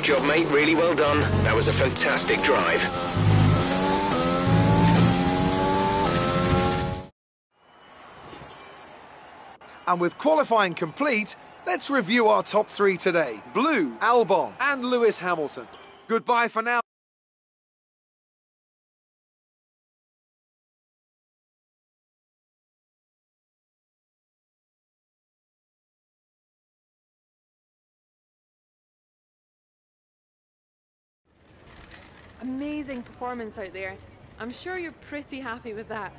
Great job, mate. Really well done. That was a fantastic drive. And with qualifying complete, let's review our top three today. Blue, Albon, and Lewis Hamilton. Goodbye for now. Amazing performance out there. I'm sure you're pretty happy with that.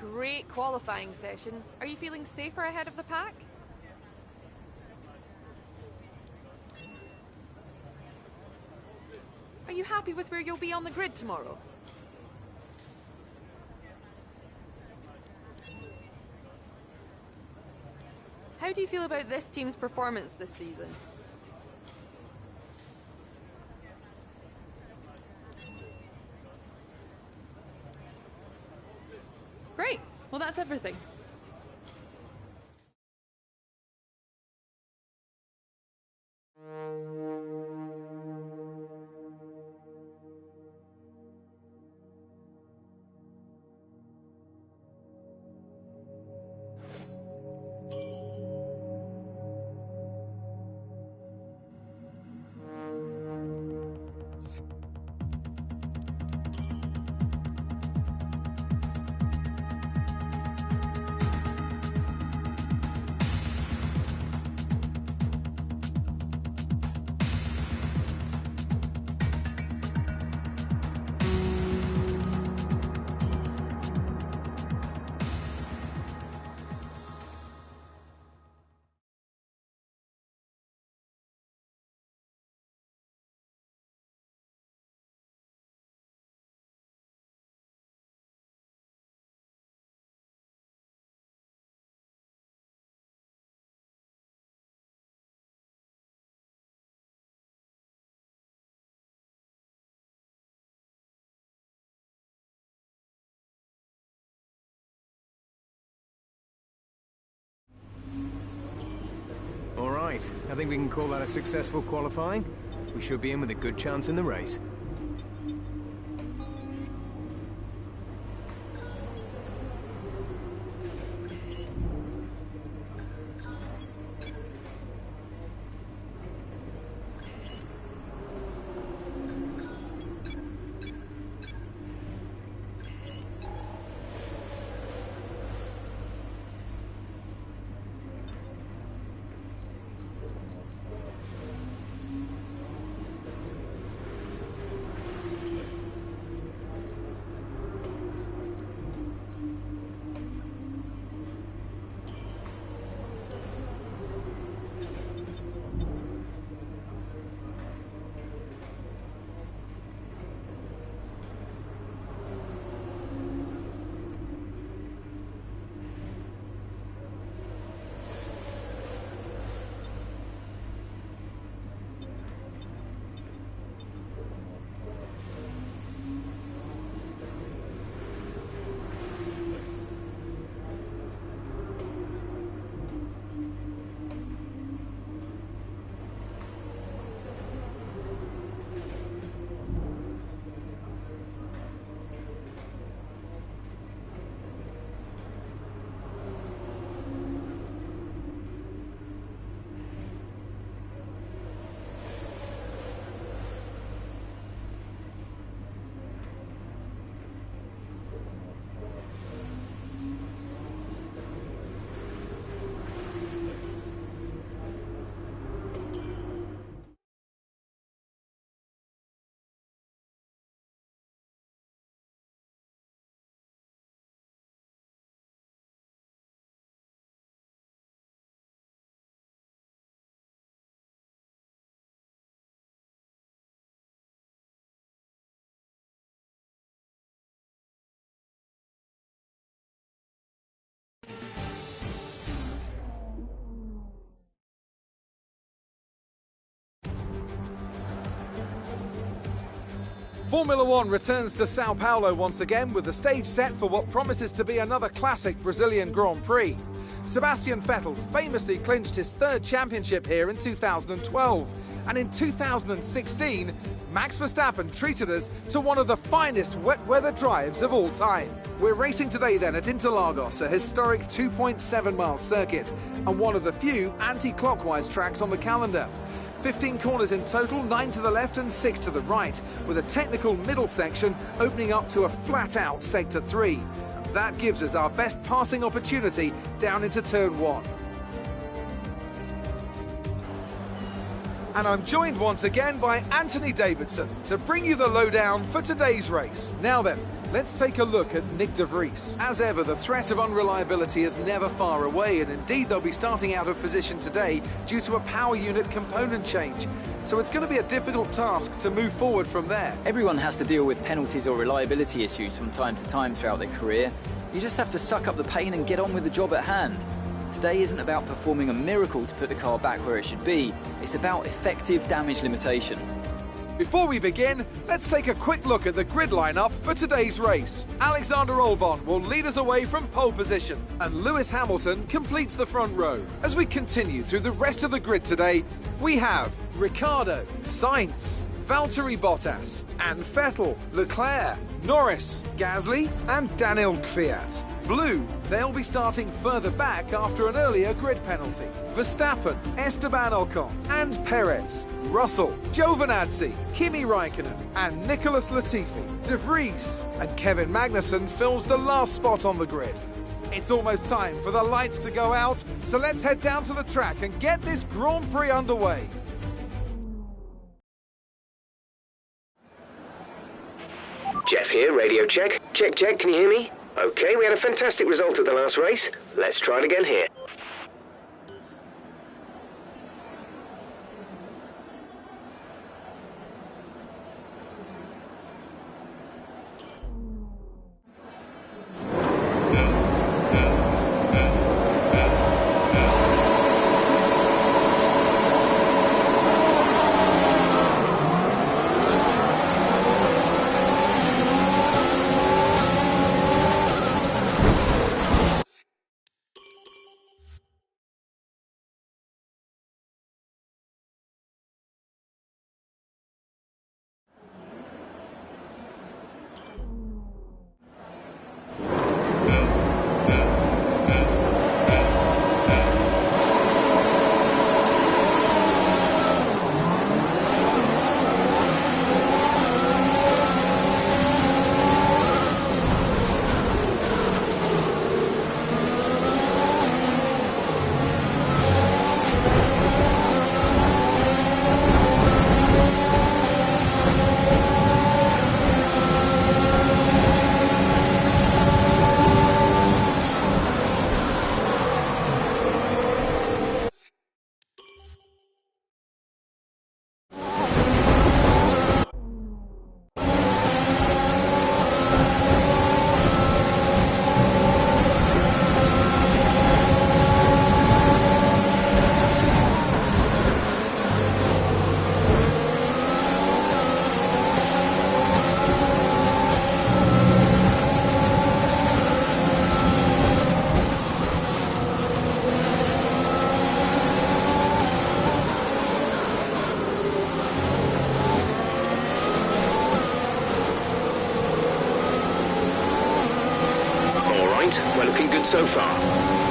Great qualifying session. Are you feeling safer ahead of the pack? Are you happy with where you'll be on the grid tomorrow? How do you feel about this team's performance this season? Great. Well, that's everything. All right, I think we can call that a successful qualifying. We should be in with a good chance in the race. Formula One returns to Sao Paulo once again with the stage set for what promises to be another classic Brazilian Grand Prix. Sebastian Vettel famously clinched his third championship here in 2012, and in 2016, Max Verstappen treated us to one of the finest wet weather drives of all time. We're racing today then at Interlagos, a historic 2.7-mile circuit, and one of the few anti-clockwise tracks on the calendar. 15 corners in total, 9 to the left and 6 to the right, with a technical middle section opening up to a flat-out Sector 3. And that gives us our best passing opportunity down into Turn 1. And I'm joined once again by Anthony Davidson to bring you the lowdown for today's race. Now then, let's take a look at Nick de Vries. As ever, the threat of unreliability is never far away, and indeed they'll be starting out of position today due to a power unit component change. So it's going to be a difficult task to move forward from there. Everyone has to deal with penalties or reliability issues from time to time throughout their career. You just have to suck up the pain and get on with the job at hand. Today isn't about performing a miracle to put the car back where it should be. It's about effective damage limitation. Before we begin, let's take a quick look at the grid lineup for today's race. Alexander Albon will lead us away from pole position, and Lewis Hamilton completes the front row. As we continue through the rest of the grid today, we have Ricciardo, Sainz, Valtteri Bottas, and Vettel, Leclerc, Norris, Gasly, and Daniel Kvyat. Blue, they'll be starting further back after an earlier grid penalty. Verstappen, Esteban Ocon, and Perez. Russell, Giovinazzi, Kimi Raikkonen, and Nicholas Latifi. De Vries and Kevin Magnussen fills the last spot on the grid. It's almost time for the lights to go out, so let's head down to the track and get this Grand Prix underway. Jeff here, radio check. Check, check, can you hear me? Okay, we had a fantastic result at the last race. Let's try it again here. We're looking good so far.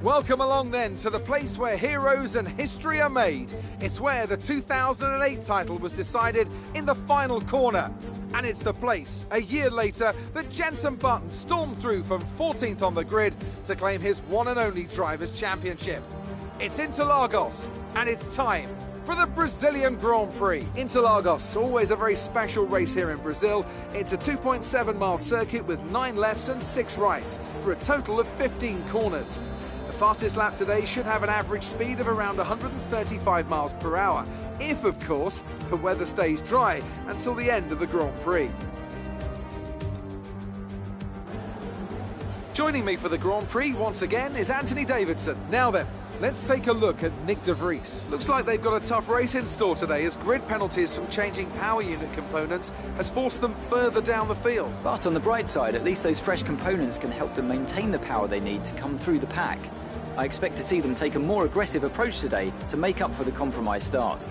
Welcome along then to the place where heroes and history are made. It's where the 2008 title was decided in the final corner. And it's the place, a year later, that Jenson Button stormed through from 14th on the grid to claim his one and only Drivers' Championship. It's Interlagos, and it's time for the Brazilian Grand Prix. Interlagos, always a very special race here in Brazil. It's a 2.7-mile circuit with 9 lefts and 6 rights for a total of 15 corners. The fastest lap today should have an average speed of around 135 miles per hour, if, of course, the weather stays dry until the end of the Grand Prix. Joining me for the Grand Prix once again is Anthony Davidson. Now then, let's take a look at Nick de Vries. Looks like they've got a tough race in store today, as grid penalties from changing power unit components has forced them further down the field. But on the bright side, at least those fresh components can help them maintain the power they need to come through the pack. I expect to see them take a more aggressive approach today to make up for the compromised start.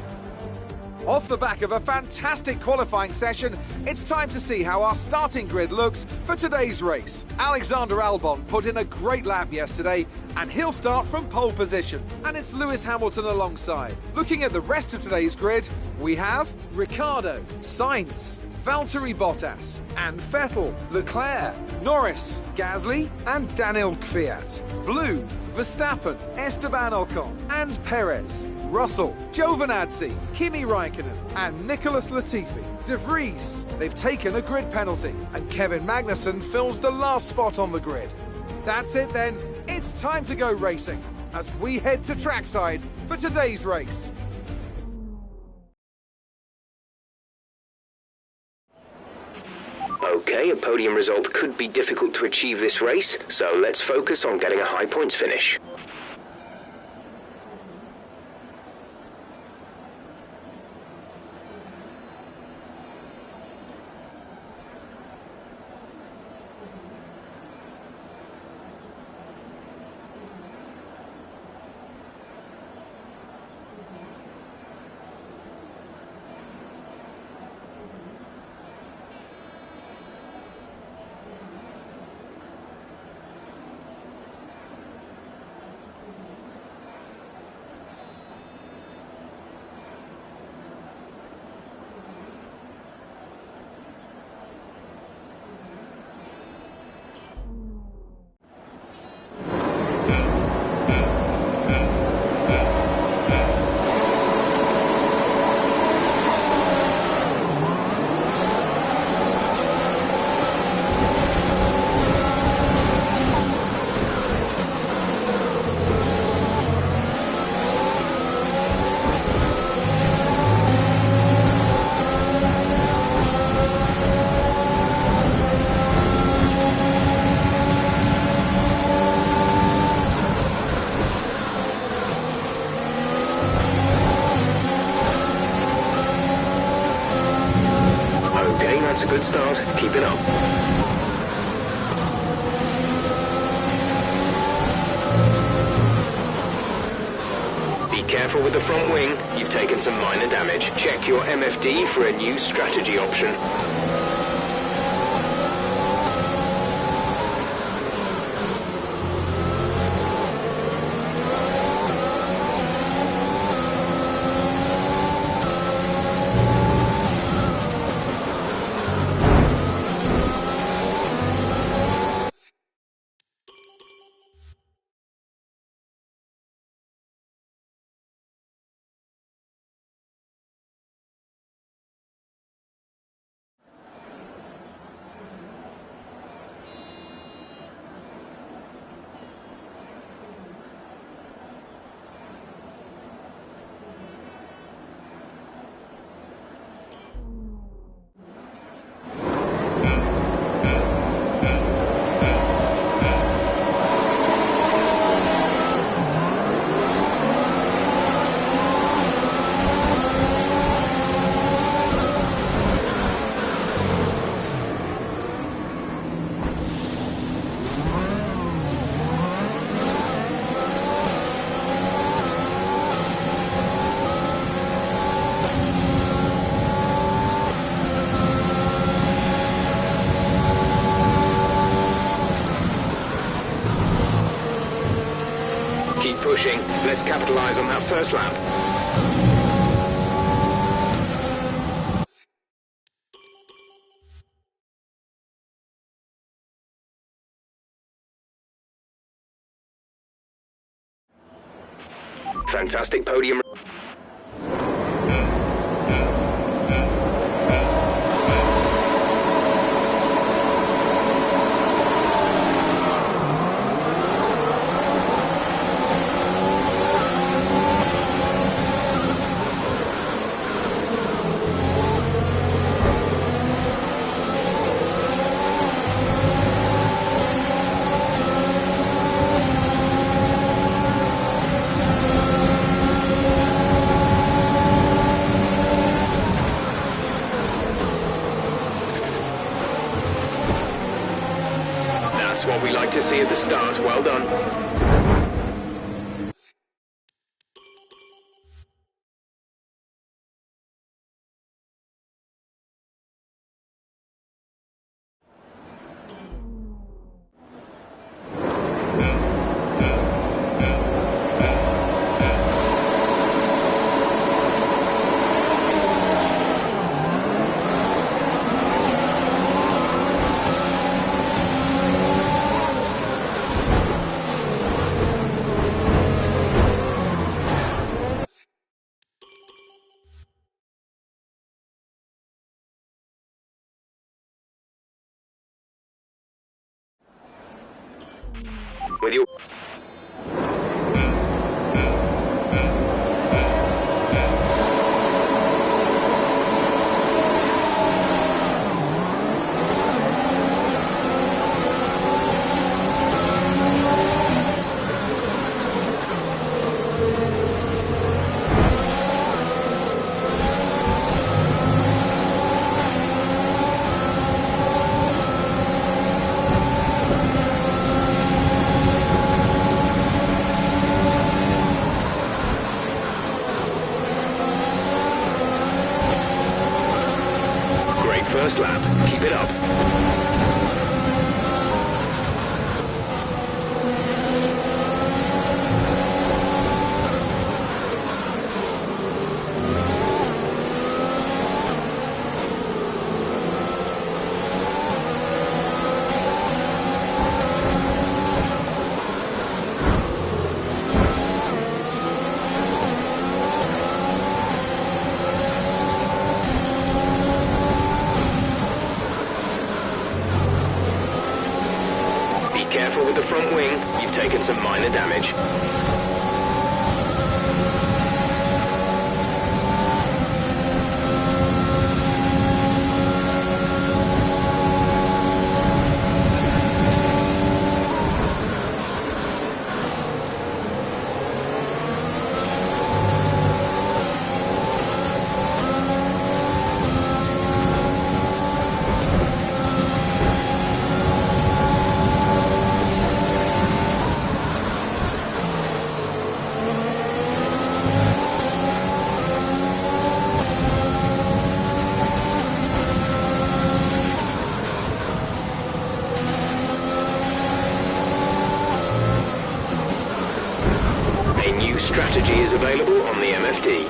Off the back of a fantastic qualifying session, it's time to see how our starting grid looks for today's race. Alexander Albon put in a great lap yesterday, and he'll start from pole position. And it's Lewis Hamilton alongside. Looking at the rest of today's grid, we have Ricciardo, Sainz, Valtteri Bottas, and Vettel, Leclerc, Norris, Gasly, and Daniel Kvyat. Blue, Verstappen, Esteban Ocon, and Perez. Russell, Giovinazzi, Kimi Raikkonen, and Nicholas Latifi. De Vries, they've taken a grid penalty, and Kevin Magnussen fills the last spot on the grid. That's it then, it's time to go racing, as we head to trackside for today's race. Okay, a podium result could be difficult to achieve this race, so let's focus on getting a high points finish. That's a good start. Keep it up. Be careful with the front wing. You've taken some minor damage. Check your MFD for a new strategy option. pushing. Let's capitalize on that first lap. Fantastic podium. That's what we like to see at the start. Well done. With your... First lap. Keep it up. Careful with the front wing, you've taken some minor damage. Strategy is available on the MFD.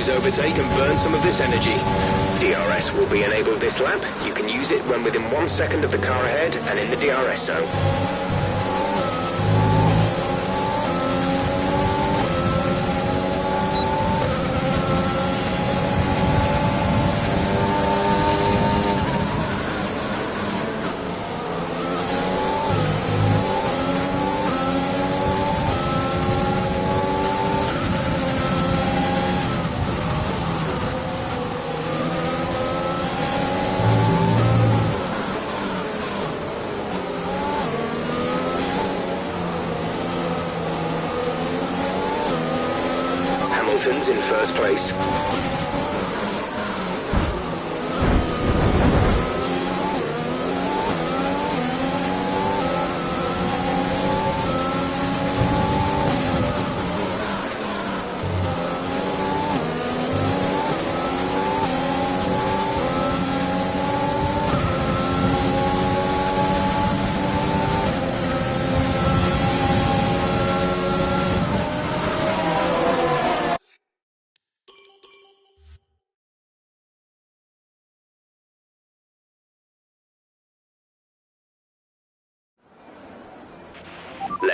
Overtake and burn some of this energy. DRS will be enabled this lap. You can use it when within 1 second of the car ahead and in the DRS zone. Hamilton's in first place.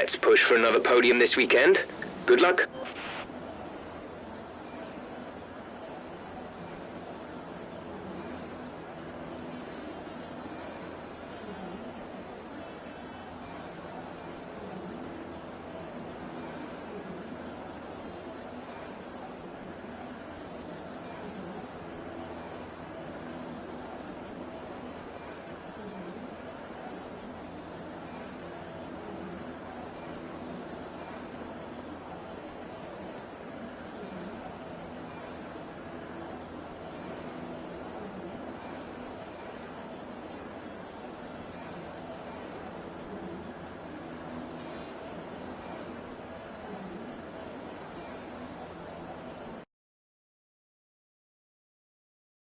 Let's push for another podium this weekend. Good luck.